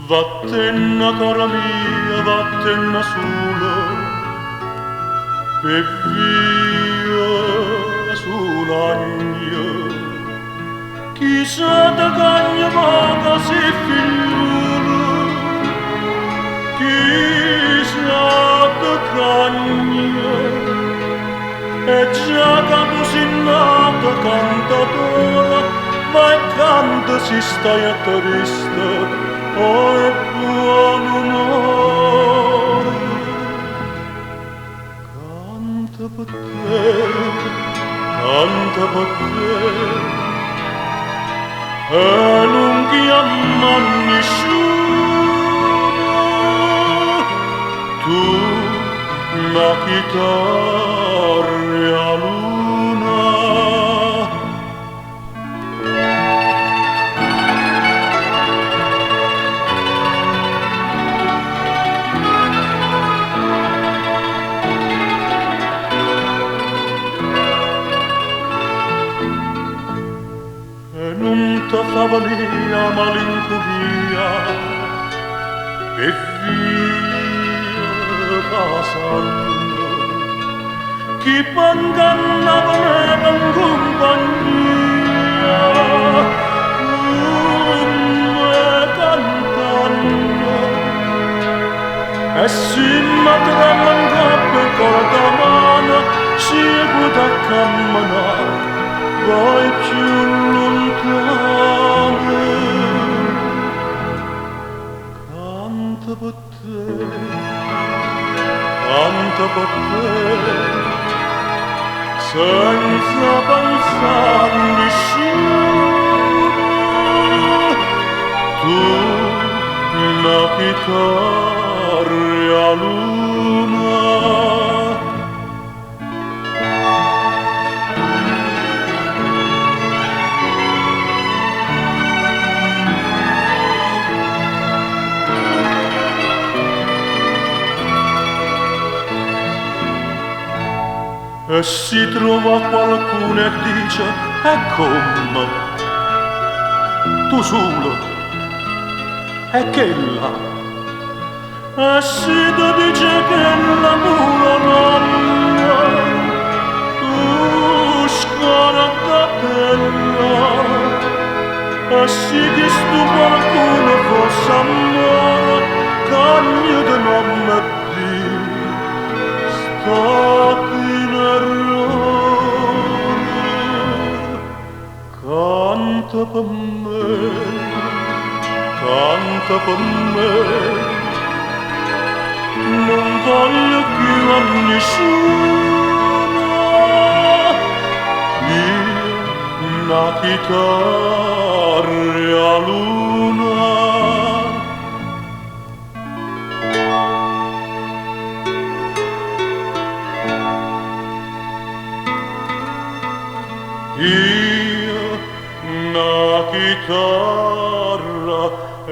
Vattene cara mia, vattene sola e via sull'agno. Chissà da cagna vaga se figliuolo, chissà da cagna, e già capo si nata cantatora, ma e canta si stai a triste, oh è buon umore. Canta per te, canta per te, e non chiama nessuno, tu una chitarra a luna. Non ti fa venire malinconia e via passando chi panganna voleva in compagnia come cantando e si matrama in capo e corda mano si guida a camminare vai più lontano. Canta per te, canta per te, senza pensare a nessuno, tu una chitarra a luna. E si trova qualcuno e dice e come tu solo e che là e si ti dice che l'amore non tu scordatella e si che stu qualcuno fosse amore cagno di nome di stati canta per me, canta per me, non voglio più a nessuno, io una chitarra a luna. Io una chitarra e